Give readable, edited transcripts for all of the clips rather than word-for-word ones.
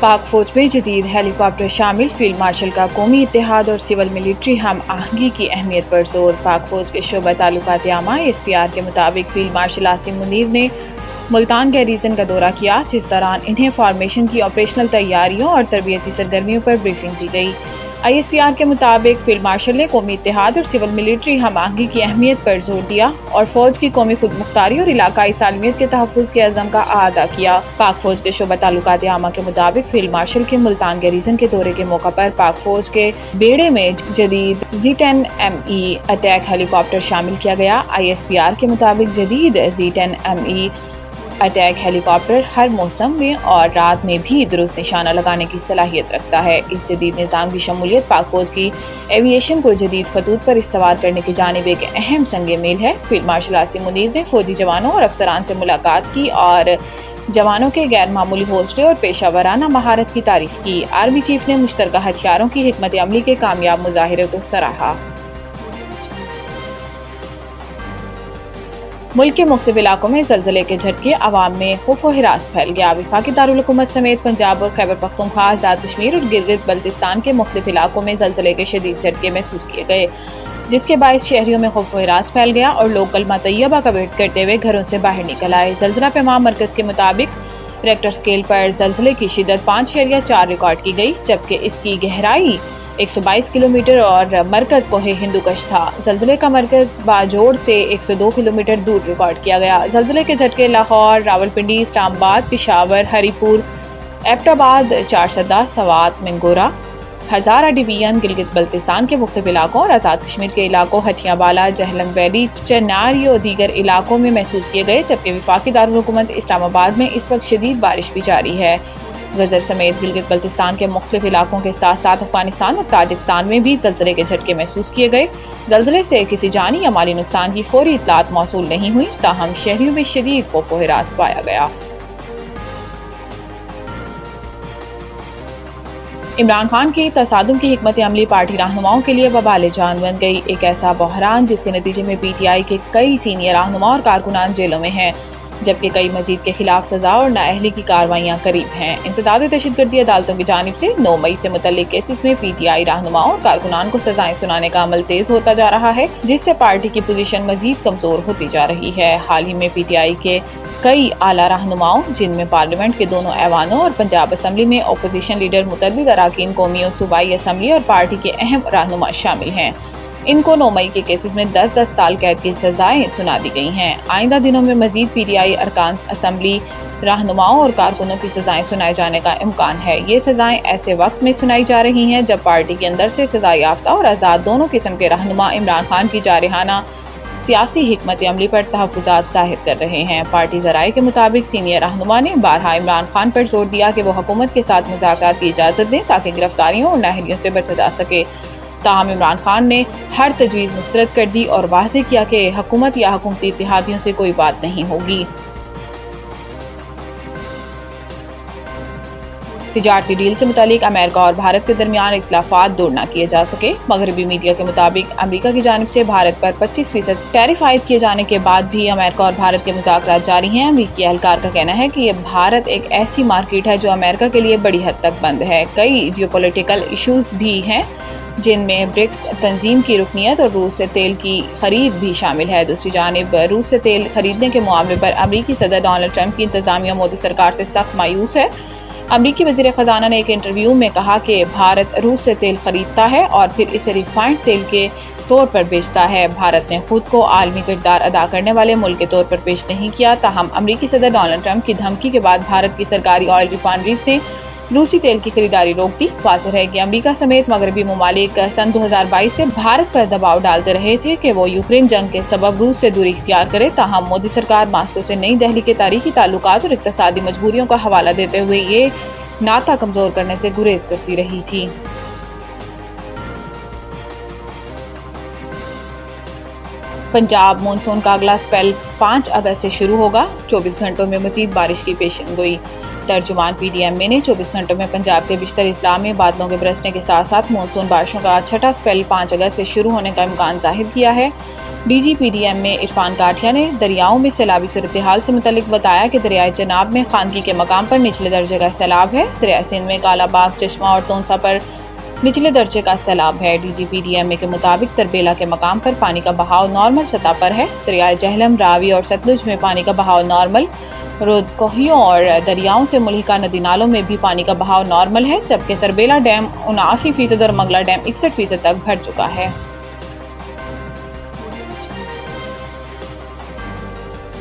पाक फौज में जदीद हेलीकॉप्टर शामिल, फील्ड मार्शल का कौमी इत्तेहाद और सिविल मिलिट्री हम आहंगी की अहमियत पर जोर। पाक फौज के शोबा ताल्लुकात आमा SPR के मुताबिक फील्ड मार्शल आसिम मुनीर ने मुल्तान गैरीजन का दौरा किया, जिस दौरान इन्हें फॉर्मेशन की ऑपरेशनल तैयारियों और तरबियती सरगर्मियों पर ब्रीफिंग दी गई। ISPR के मुताबिक फील्ड मार्शल ने कौमी इत्तेहाद और सिविल मिलिट्री हम आहंगी की अहमियत पर जोर दिया और फौज की कौमी खुद मुख्तारी और इलाकाई सालमियत के तहफ़्फ़ुज़ के अज़म का अदा किया। पाक फौज के शोबा ताल्लुकात आमा के मुताबिक फील्ड मार्शल के मुल्तान गैरीजन के दौरे के मौका पर पाक फौज के बेड़े में जदीद Z10ME अटैक हेलीकॉप्टर शामिल किया गया। ISPR के मुताबिक जदीद Z10ME अटैक हेलीकॉप्टर हर मौसम में और रात में भी दुरुस्त निशाना लगाने की सलाहियत रखता है। इस जदीद निज़ाम की शमूलियत पाक फौज की एविएशन को जदीद खतूत पर इस्तवार करने की जानिब एक अहम संग मील है। फील्ड मार्शल आसिम मुनीर ने फौजी जवानों और अफसरान से मुलाकात की और जवानों के गैर मामूली हौसले और पेशावराना महारत की तारीफ की। आर्मी चीफ ने मुश्तरका हथियारों की हिकमत अमली के कामयाब मुजाहिरे को सराहा। मुल्क के मुख्तलिफ इलाकों में ज़लज़ले के झटके, अवाम में खौफ व हिरास फैल गया। वफाकी दारुल हुकूमत समेत पंजाब और खैबर पख्तूनख्वा, आज़ाद कश्मीर और गिलगित बल्तिस्तान के मुख्तलिफ इलाकों में ज़लज़ले के शदीद झटके महसूस किए गए, जिसके बायस शहरियों में खौफ व हिरास फैल गया और लोग कलमा तैयबा का वेट करते हुए घरों से बाहर निकल आए। ज़लज़ला पैमाम मरकज़ के मुताबिक रेक्टर स्केल पर ज़लज़ले की शिद्दत 5.4 रिकॉर्ड की गई, जबकि इसकी गहराई 122 किलोमीटर और मरकज़ कोहे हिंदुकश था। ज़लज़ले का मरकज़ बाजोड़ से 102 किलोमीटर दूर रिकॉर्ड किया गया। ज़लज़ले के झटके लाहौर, रावलपिंडी, इस्लामाबाद, पिशावर, हरीपुर, एबटाबाद, चारसदा, सवात, मिंगोरा, हज़ारा डिवीजन, गिलगित बल्तिस्तान के मुख्तलिफ इलाकों और आज़ाद कश्मीर के इलाकों हथियाबाला, जहलम वैली, चनारी और दीगर इलाकों में महसूस किए गए, जबकि वफाकी दारुल हुकूमत इस्लामाबाद में इस वक्त शदीद बारिश भी जारी है। गजर समेत गिलगित बल्तिस्तान के मुख्तलिफ इलाकों के साथ साथ अफगानिस्तान और ताजिकिस्तान में भी ज़लज़ले के झटके महसूस किए गए। ज़लज़ले से किसी जानी या माली नुकसान की फौरी इत्तलात मौसूल नहीं हुई, ताहम शहरियों में शदीद खौफ व हिरास पाया गया। इमरान खान की तसादुम की हिकमत अमली पार्टी रहनुमाओं के लिए वबाल जान बन गई। एक ऐसा बहरान जिसके नतीजे में PTI के कई सीनियर रहनुमा और कारकुनान जेलों में हैं, जबकि कई मजीद के खिलाफ सजा और नाअहली की कार्रवाइयाँ करीब हैं। इंसदाद दहशतगर्दी अदालतों की जानिब से 9 मई से मुतल्लिक केसेस में PTI रहनुमाओं और कारकुनान को सजाएं सुनाने का अमल तेज होता जा रहा है, जिससे पार्टी की पोजीशन मजीद कमजोर होती जा रही है। हाल ही में PTI के कई आला रहनुमाओं, जिनमें पार्लियामेंट के दोनों ऐवानों और पंजाब असम्बली में अपोजिशन लीडर, मुतअद्दिद अराकीन कौमी और सूबाई असम्बली और पार्टी के अहम रहनुमा शामिल हैं, इनको 9 मई के केसेस में 10-10 साल कैद की सजाएं सुना दी गई हैं। आइंदा दिनों में मजीद PTI अरकान असम्बली, रहनुमाओं और कारकुनों की सजाएं सुनाए जाने का इम्कान है। ये सजाएं ऐसे वक्त में सुनाई जा रही हैं जब पार्टी के अंदर से सजा याफ्ता और आज़ाद दोनों किस्म के रहनुमा इमरान खान की जारहाना सियासी हिकमत अमली पर तहफ़्फ़ुज़ात ज़ाहिर कर रहे हैं। पार्टी ज़राए के मुताबिक सीनियर रहनुमा ने बारहा इमरान खान पर जोर दिया कि वो हुकूमत के साथ मुज़ाकरात की इजाज़त दें ताकि गिरफ्तारियों और नाअहलियों से बचा जा सके। ताहम इमरान खान ने हर तजवीज़ मुस्तरद कर दी और वाज़ेह किया कि हुकूमत या हुकूमती इत्तेहादियों से कोई बात नहीं होगी। तिजारती डील से मुतालिक अमेरिका और भारत के दरमियान इख्तिलाफात दूर न किए जा सके। मगरबी मीडिया के मुताबिक अमेरिका की जानिब से भारत पर 25% टैरिफ आयद किए जाने के बाद भी अमेरिका और भारत के मुज़ाकरात जारी हैं। अमेरिकी एहलकार का कहना है कि ये भारत एक ऐसी मार्केट है जो अमेरिका के लिए बड़ी हद तक बंद है। कई जियोपॉलिटिकल इशूज भी हैं, जिनमें ब्रिक्स तंजीम की रुकनियत और रूस से तेल की खरीद भी शामिल है। दूसरी जानिब रूस से तेल खरीदने के मामले पर अमेरिकी सदर डोनाल्ड ट्रंप की इंतजामिया मोदी सरकार से सख्त मायूस है। अमेरिकी वज़ीर ख़जाना ने एक इंटरव्यू में कहा कि भारत रूस से तेल खरीदता है और फिर इसे रिफाइंड तेल के तौर पर बेचता है। भारत ने खुद को आलमी किरदार अदा करने वाले मुल्क के तौर पर पेश नहीं किया। ताहम अमेरिकी सदर डोनाल्ड ट्रंप की धमकी के बाद भारत की सरकारी ऑयल रिफाइनरीज ने रूसी तेल की खरीदारी रोक दी। वाज़ेह है कि अमेरिका समेत मगरबी ममालिक सन 2022 से भारत पर दबाव डालते रहे थे कि वो यूक्रेन जंग के सबब रूस से दूरी इख्तियार करे। ताहम मोदी सरकार मास्को से नई दिल्ली के तारीखी ताल्लुकात और इक्तसादी मजबूरियों का हवाला देते हुए ये नाता कमजोर करने से गुरेज करती रही थी। पंजाब मानसून का अगला स्पेल 5 अगस्त से शुरू होगा। 24 घंटों में मजीद बारिश की पेशन गोई। ترجمان PDMA نے 24 گھنٹوں میں پنجاب کے بیشتر اضلاع میں بادلوں کے برسنے کے ساتھ ساتھ مونسون بارشوں کا چھٹا سپیل 5 اگست سے شروع ہونے کا امکان ظاہر کیا ہے۔ DG PDMA عرفان کاٹھیا نے دریاؤں میں سیلابی صورتحال سے متعلق بتایا کہ دریائے چناب میں خانگی کے مقام پر نچلے درجے کا سیلاب ہے۔ دریائے سندھ میں کالا باغ، چشمہ اور تونسا پر نچلے درجے کا سیلاب ہے۔ DG PDMA کے مطابق تربیلا کے مقام پر پانی کا بہاؤ نارمل سطح پر ہے۔ دریائے جہلم، راوی اور ستلج میں پانی کا بہاؤ نارمل، رود کوہیوں اور دریاؤں سے ملحقہ ندی نالوں میں بھی پانی کا بہاؤ نارمل ہے، جبکہ تربیلا ڈیم 79% اور منگلا ڈیم 61% تک بھر چکا ہے۔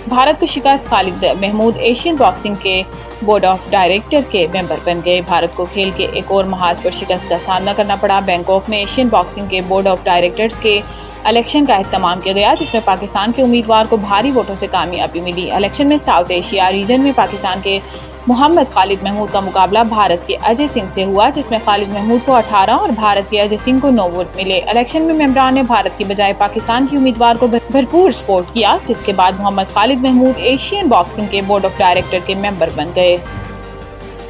بھارت کو شکست، خالد محمود ایشین باکسنگ کے بورڈ آف ڈائریکٹر کے ممبر بن گئے۔ بھارت کو کھیل کے ایک اور محاذ پر شکست کا سامنا کرنا پڑا۔ بینکاک میں ایشین باکسنگ کے بورڈ آف ڈائریکٹرز کے الیکشن کا اہتمام کیا گیا، جس میں پاکستان کے امیدوار کو بھاری ووٹوں سے کامیابی ملی۔ الیکشن میں ساؤتھ ایشیا ریجن میں پاکستان کے محمد خالد محمود کا مقابلہ بھارت کے اجے سنگھ سے ہوا، جس میں خالد محمود کو 18 اور بھارت کے اجے سنگھ کو 9 ووٹ ملے۔ الیکشن میں ممبران نے بھارت کی بجائے پاکستان کی امیدوار کو بھرپور سپورٹ کیا، جس کے بعد محمد خالد محمود ایشین باکسنگ کے بورڈ آف ڈائریکٹر کے ممبر بن گئے۔